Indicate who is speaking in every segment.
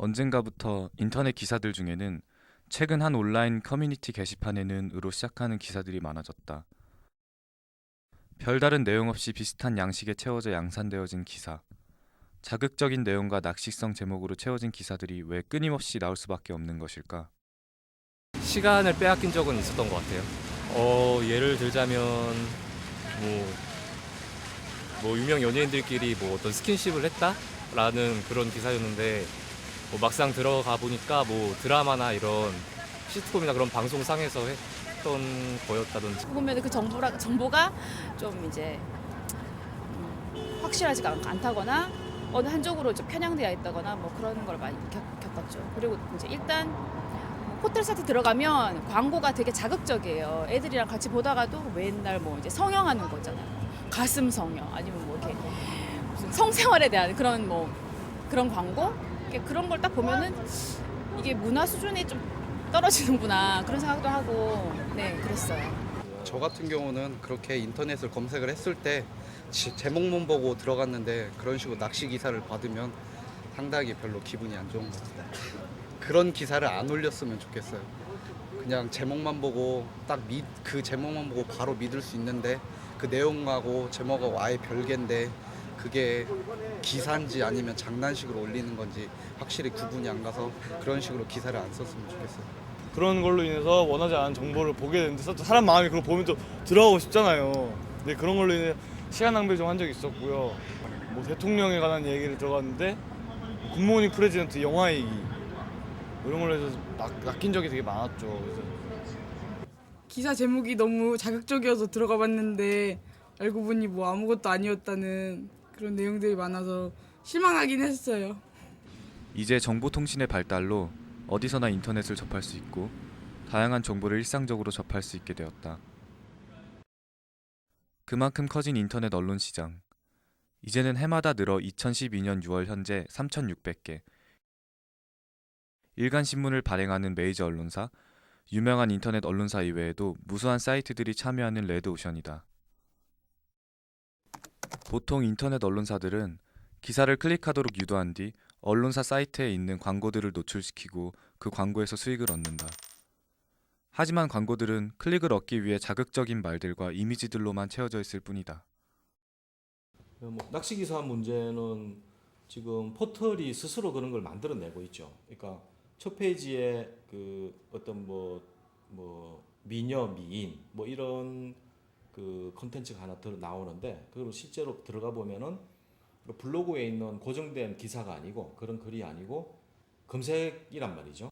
Speaker 1: 언젠가부터 인터넷 기사들 중에는 최근 한 온라인 커뮤니티 게시판에는으로 시작하는 기사들이 많아졌다. 별다른 내용 없이 비슷한 양식에 채워져 양산되어진 기사. 자극적인 내용과 낚시성 제목으로 채워진 기사들이 왜 끊임없이 나올 수밖에 없는 것일까?
Speaker 2: 시간을 빼앗긴 적은 있었던 것 같아요. 예를 들자면 뭐, 뭐 유명 연예인들끼리 뭐 어떤 스킨십을 했다라는 그런 기사였는데 뭐 막상 들어가 보니까 뭐 드라마나 이런 시트콤이나 그런 방송상에서 했던 거였다든지.
Speaker 3: 보면 그 정보가 좀 이제 확실하지가 않다거나 어느 한쪽으로 좀 편향되어 있다거나 뭐 그런 걸 많이 겪었죠. 그리고 이제 일단 호텔 사이트 들어가면 광고가 되게 자극적이에요. 애들이랑 같이 보다가도 맨날 뭐 이제 성형하는 거잖아요. 가슴 성형 아니면 뭐 이렇게 무슨 성생활에 대한 그런 광고 그런 걸 딱 보면은 이게 문화 수준이 좀 떨어지는구나 그런 생각도 하고 네 그랬어요.
Speaker 4: 저 같은 경우는 그렇게 인터넷을 검색을 했을 때 제목만 보고 들어갔는데 그런 식으로 낚시 기사를 받으면 상당히 별로 기분이 안 좋은 것 같아요. 그런 기사를 안 올렸으면 좋겠어요. 그냥 제목만 보고 그 제목만 보고 바로 믿을 수 있는데 그 내용하고 제목하고 아예 별개인데 그게 기사인지 아니면 장난식으로 올리는 건지 확실히 구분이 안 가서 그런 식으로 기사를 안 썼으면 좋겠어요.
Speaker 5: 그런 걸로 인해서 원하지 않은 정보를 보게 되는데 사람 마음이 그걸 보면 또 들어가고 싶잖아요. 근데 그런 걸로 인해 시간 낭비를 좀 한 적이 있었고요. 뭐 대통령에 관한 얘기를 들어갔는데 굿모닝 프레지던트 영화 얘기 이런 걸로 해서 낚인 적이 되게 많았죠. 그래서
Speaker 6: 기사 제목이 너무 자극적이어서 들어가 봤는데 알고 보니 뭐 아무것도 아니었다는 그런 내용들이 많아서 실망하긴 했어요.
Speaker 1: 이제 정보통신의 발달로 어디서나 인터넷을 접할 수 있고 다양한 정보를 일상적으로 접할 수 있게 되었다. 그만큼 커진 인터넷 언론 시장. 이제는 해마다 늘어 2012년 6월 현재 3,600개. 일간신문을 발행하는 메이저 언론사, 유명한 인터넷 언론사 이외에도 무수한 사이트들이 참여하는 레드오션이다. 보통 인터넷 언론사들은 기사를 클릭하도록 유도한 뒤 언론사 사이트에 있는 광고들을 노출시키고 그 광고에서 수익을 얻는다. 하지만 광고들은 클릭을 얻기 위해 자극적인 말들과 이미지들로만 채워져 있을 뿐이다.
Speaker 7: 낚시 기사 문제는 지금 포털이 스스로 그런 걸 만들어내고 있죠. 그러니까 첫 페이지에 그 어떤 뭐 미녀, 미인 뭐 이런 그 콘텐츠가 하나 나오는데 그걸 실제로 들어가 보면은 블로그에 있는 고정된 기사가 아니고 그런 글이 아니고 검색이란 말이죠.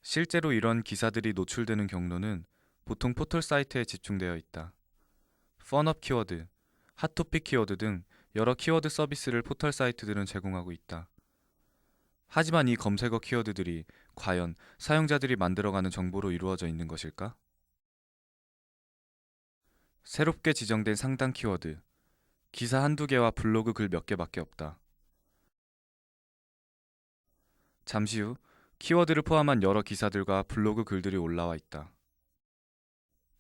Speaker 1: 실제로 이런 기사들이 노출되는 경로는 보통 포털 사이트에 집중되어 있다. 펀업 키워드, 핫토픽 키워드 등 여러 키워드 서비스를 포털 사이트들은 제공하고 있다. 하지만 이 검색어 키워드들이 과연 사용자들이 만들어가는 정보로 이루어져 있는 것일까? 새롭게 지정된 상단 키워드, 기사 한두 개와 블로그 글 몇 개밖에 없다. 잠시 후 키워드를 포함한 여러 기사들과 블로그 글들이 올라와 있다.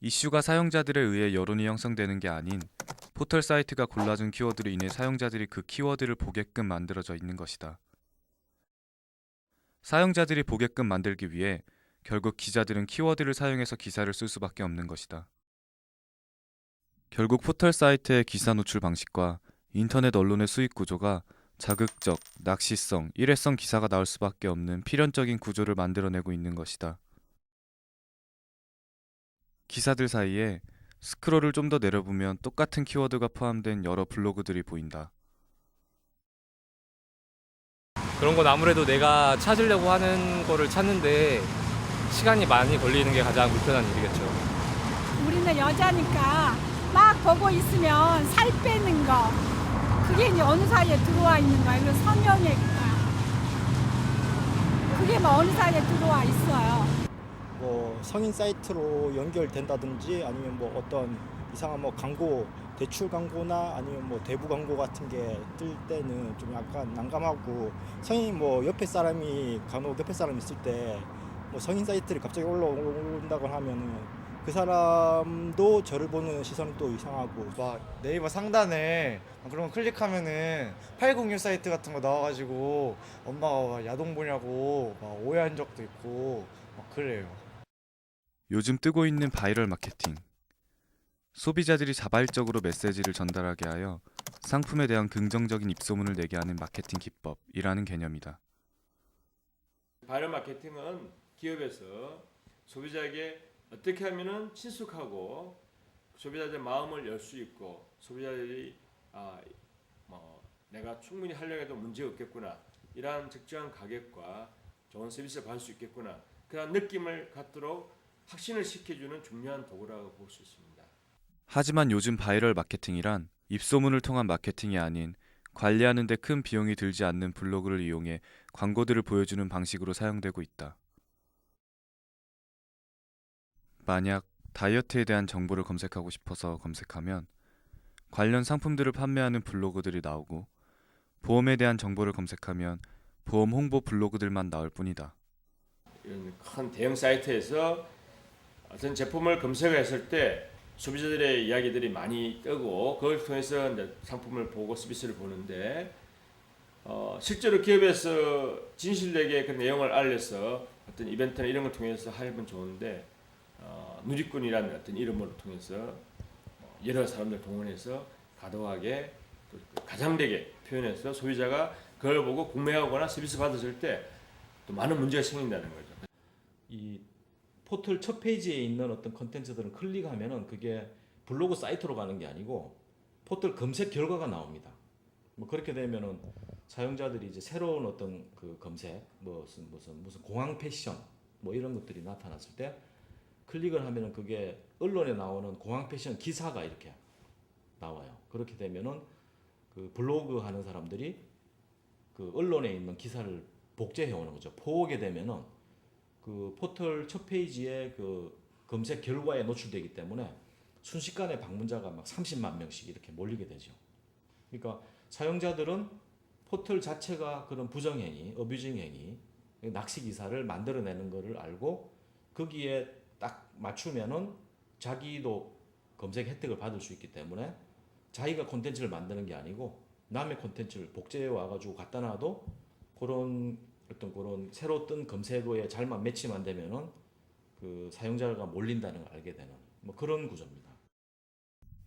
Speaker 1: 이슈가 사용자들에 의해 여론이 형성되는 게 아닌 포털 사이트가 골라준 키워드로 인해 사용자들이 그 키워드를 보게끔 만들어져 있는 것이다. 사용자들이 보게끔 만들기 위해 결국 기자들은 키워드를 사용해서 기사를 쓸 수밖에 없는 것이다. 결국 포털 사이트의 기사 노출 방식과 인터넷 언론의 수익 구조가 자극적, 낚시성, 일회성 기사가 나올 수밖에 없는 필연적인 구조를 만들어내고 있는 것이다. 기사들 사이에 스크롤을 좀 더 내려보면 똑같은 키워드가 포함된 여러 블로그들이 보인다.
Speaker 2: 그런 건 아무래도 내가 찾으려고 하는 거를 찾는데 시간이 많이 걸리는 게 가장 불편한 일이겠죠.
Speaker 8: 우리는 여자니까 막 보고 있으면 살 빼는 거 그게 이제 어느 사이에 들어와 있는 거야. 이거 성형외과 그게 뭐 어느 사이에 들어와 있어요.
Speaker 9: 뭐 성인 사이트로 연결된다든지 아니면 뭐 어떤 이상한 뭐 광고 대출 광고나 아니면 뭐 대부 광고 같은 게 뜰 때는 좀 약간 난감하고 성인 뭐 간혹 옆에 사람이 있을 때 뭐 성인 사이트를 갑자기 올라온다고 하면은 그 사람도 저를 보는 시선이 또 이상하고
Speaker 5: 막 네이버 상단에 그런 거 클릭하면은 801 사이트 같은 거 나와가지고 엄마가 막 야동 보냐고 막 오해한 적도 있고 막 그래요.
Speaker 1: 요즘 뜨고 있는 바이럴 마케팅. 소비자들이 자발적으로 메시지를 전달하게 하여 상품에 대한 긍정적인 입소문을 내게 하는 마케팅 기법이라는 개념이다.
Speaker 10: 바이럴 마케팅은 기업에서 소비자에게 어떻게 하면은 친숙하고 소비자들 마음을 열 수 있고 소비자들이 내가 충분히 활용해도 문제가 없겠구나, 이러한 적정한 가격과 좋은 서비스를 받을 수 있겠구나, 그런 느낌을 갖도록 확신을 시켜주는 중요한 도구라고 볼 수 있습니다.
Speaker 1: 하지만 요즘 바이럴 마케팅이란 입소문을 통한 마케팅이 아닌 관리하는 데 큰 비용이 들지 않는 블로그를 이용해 광고들을 보여주는 방식으로 사용되고 있다. 만약 다이어트에 대한 정보를 검색하고 싶어서 검색하면 관련 상품들을 판매하는 블로그들이 나오고, 보험에 대한 정보를 검색하면 보험 홍보 블로그들만 나올 뿐이다.
Speaker 10: 이런 큰 대형 사이트에서 어떤 제품을 검색을 했을 때 소비자들의 이야기들이 많이 뜨고 그걸 통해서 이제 상품을 보고 서비스를 보는데 실제로 기업에서 진실되게 그 내용을 알려서 어떤 이벤트나 이런 걸 통해서 하면 좋은데 누리꾼이라는 어떤 이름으로 통해서 여러 사람들 동원해서 과도하게 또 가장되게 표현해서 소비자가 그걸 보고 구매하거나 서비스 받았을 때 또 많은 문제가 생긴다는 거죠.
Speaker 7: 이 포털 첫 페이지에 있는 어떤 컨텐츠들은 클릭하면은 그게 블로그 사이트로 가는 게 아니고 포털 검색 결과가 나옵니다. 뭐 그렇게 되면은 사용자들이 이제 새로운 어떤 그 검색, 무슨 공항 패션 뭐 이런 것들이 나타났을 때 클릭을 하면은 그게 언론에 나오는 공항 패션 기사가 이렇게 나와요. 그렇게 되면은 그 블로그 하는 사람들이 그 언론에 있는 기사를 복제해 오는 거죠. 포오게 되면은 그 포털 첫 페이지에 그 검색 결과에 노출되기 때문에 순식간에 방문자가 막 30만 명씩 이렇게 몰리게 되죠. 그러니까 사용자들은 포털 자체가 그런 부정행위, 어뷰징 행위, 낚시 기사를 만들어내는 것을 알고 거기에 딱 맞추면은 자기도 검색 혜택을 받을 수 있기 때문에 자기가 콘텐츠를 만드는 게 아니고 남의 콘텐츠를 복제해 와가지고 갖다 놔도 그런 새로 뜬 검색어에 잘만 매치만 되면은 그 사용자가 몰린다는 걸 알게 되는 뭐 그런 구조입니다.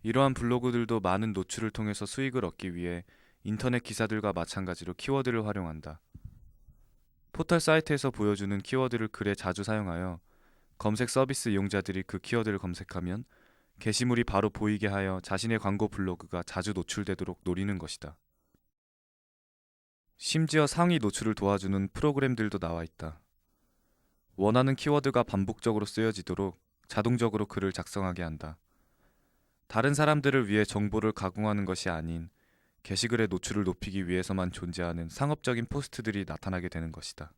Speaker 1: 이러한 블로그들도 많은 노출을 통해서 수익을 얻기 위해 인터넷 기사들과 마찬가지로 키워드를 활용한다. 포털 사이트에서 보여주는 키워드를 글에 자주 사용하여 검색 서비스 이용자들이 그 키워드를 검색하면 게시물이 바로 보이게 하여 자신의 광고 블로그가 자주 노출되도록 노리는 것이다. 심지어 상위 노출을 도와주는 프로그램들도 나와 있다. 원하는 키워드가 반복적으로 쓰여지도록 자동적으로 글을 작성하게 한다. 다른 사람들을 위해 정보를 가공하는 것이 아닌 게시글의 노출을 높이기 위해서만 존재하는 상업적인 포스트들이 나타나게 되는 것이다.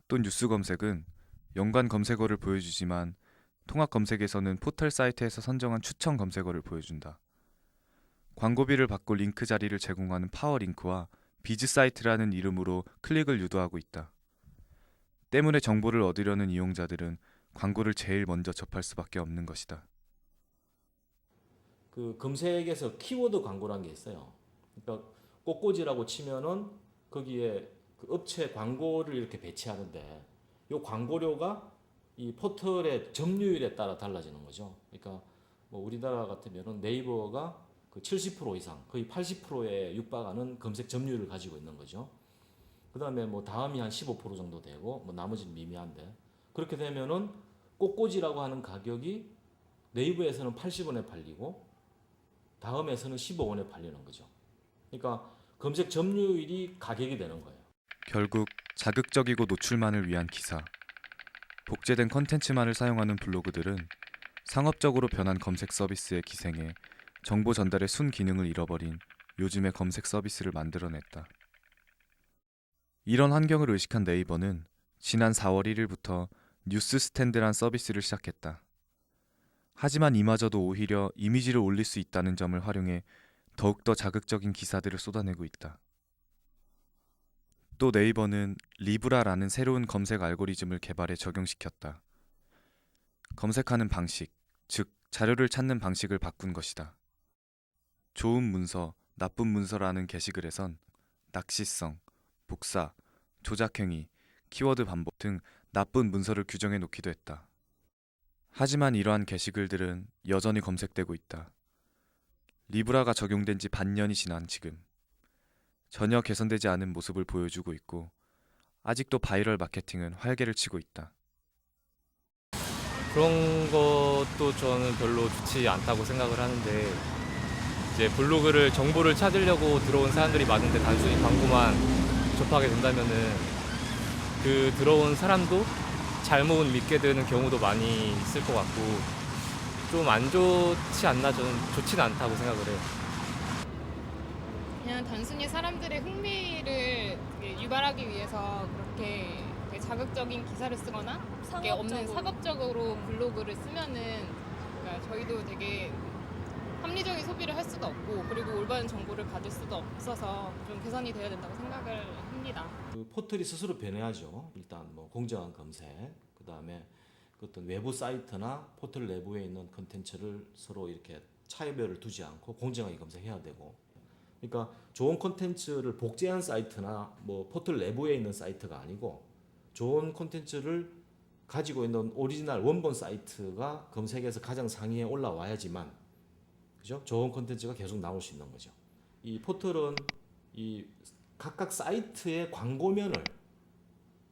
Speaker 1: 또 뉴스 검색은 연관 검색어를 보여주지만 통합 검색에서는 포털 사이트에서 선정한 추천 검색어를 보여준다. 광고비를 받고 링크 자리를 제공하는 파워링크와 비즈 사이트라는 이름으로 클릭을 유도하고 있다. 때문에 정보를 얻으려는 이용자들은 광고를 제일 먼저 접할 수밖에 없는 것이다.
Speaker 7: 그 검색에서 키워드 광고라는 게 있어요. 그러니까 꽃꽂이라고 치면은 거기에 그 업체 광고를 이렇게 배치하는데 이 광고료가 이 포털의 점유율에 따라 달라지는 거죠. 그러니까 뭐 우리나라 같으면은 네이버가 그 70% 이상, 거의 80%에 육박하는 검색 점유율을 가지고 있는 거죠. 그다음에 뭐 다음이 한 15% 정도 되고 뭐 나머지는 미미한데 그렇게 되면은 꽃꽂이라고 하는 가격이 네이버에서는 80원에 팔리고 다음에서는 15원에 팔리는 거죠. 그러니까 검색 점유율이 가격이 되는 거예요.
Speaker 1: 결국 자극적이고 노출만을 위한 기사, 복제된 컨텐츠만을 사용하는 블로그들은 상업적으로 변한 검색 서비스에 기생해 정보 전달의 순 기능을 잃어버린 요즘의 검색 서비스를 만들어냈다. 이런 환경을 의식한 네이버는 지난 4월 1일부터 뉴스 스탠드란 서비스를 시작했다. 하지만 이마저도 오히려 이미지를 올릴 수 있다는 점을 활용해 더욱더 자극적인 기사들을 쏟아내고 있다. 또 네이버는 리브라라는 새로운 검색 알고리즘을 개발해 적용시켰다. 검색하는 방식, 즉 자료를 찾는 방식을 바꾼 것이다. 좋은 문서, 나쁜 문서라는 게시글에선 낚시성, 복사, 조작행위, 키워드 반복 등 나쁜 문서를 규정해 놓기도 했다. 하지만 이러한 게시글들은 여전히 검색되고 있다. 리브라가 적용된 지 반년이 지난 지금 전혀 개선되지 않은 모습을 보여주고 있고 아직도 바이럴 마케팅은 활개를 치고 있다.
Speaker 2: 그런 것도 저는 별로 좋지 않다고 생각을 하는데 이제 블로그를 정보를 찾으려고 들어온 사람들이 많은데 단순히 광고만 접하게 된다면은 그 들어온 사람도 잘못 믿게 되는 경우도 많이 있을 것 같고 좀 안 좋지 않나 저는 좋지는 않다고 생각을 해요.
Speaker 11: 그냥 단순히 사람들의 흥미를 되게 유발하기 위해서 그렇게 되게 자극적인 기사를 쓰거나 그게 없는 상업적으로 블로그를 쓰면은 그러니까 저희도 되게 합리적인 소비를 할 수도 없고 그리고 올바른 정보를 받을 수도 없어서 좀 개선이 돼야 된다고 생각을 합니다.
Speaker 7: 그 포털이 스스로 변해야죠. 일단 뭐 공정한 검색, 그 다음에 어떤 외부 사이트나 포털 내부에 있는 컨텐츠를 서로 이렇게 차이별을 두지 않고 공정하게 검색해야 되고, 그러니까 좋은 콘텐츠를 복제한 사이트나 뭐 포털 내부에 있는 사이트가 아니고 좋은 콘텐츠를 가지고 있는 오리지널 원본 사이트가 검색에서 가장 상위에 올라와야지만, 그죠? 좋은 콘텐츠가 계속 나올 수 있는 거죠. 이 포털은 이 각각 사이트의 광고면을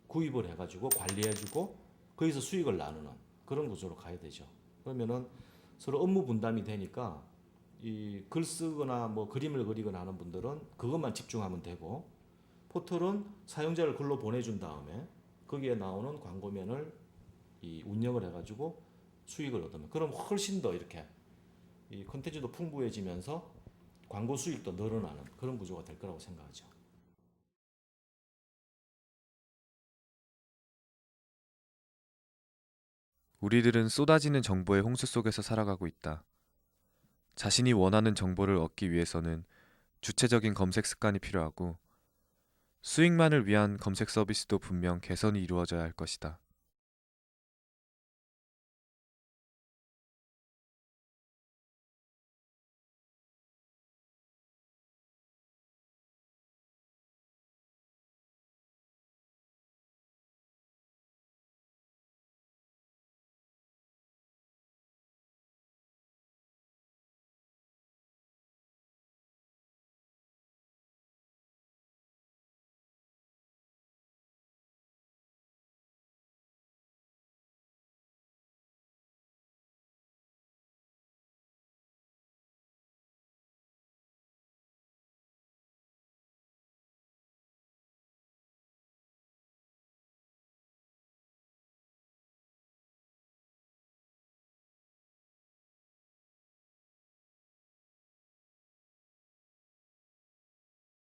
Speaker 7: 구입을 해가지고 관리해주고 거기서 수익을 나누는 그런 구조로 가야 되죠. 그러면은 서로 업무 분담이 되니까 이 글 쓰거나 뭐 그림을 그리거나 하는 분들은 그것만 집중하면 되고, 포털은 사용자를 글로 보내준 다음에 거기에 나오는 광고면을 이 운영을 해가지고 수익을 얻으면, 그럼 훨씬 더 이렇게 이 콘텐츠도 풍부해지면서 광고 수익도 늘어나는 그런 구조가 될 거라고 생각하죠.
Speaker 1: 우리들은 쏟아지는 정보의 홍수 속에서 살아가고 있다. 자신이 원하는 정보를 얻기 위해서는 주체적인 검색 습관이 필요하고 수익만을 위한 검색 서비스도 분명 개선이 이루어져야 할 것이다.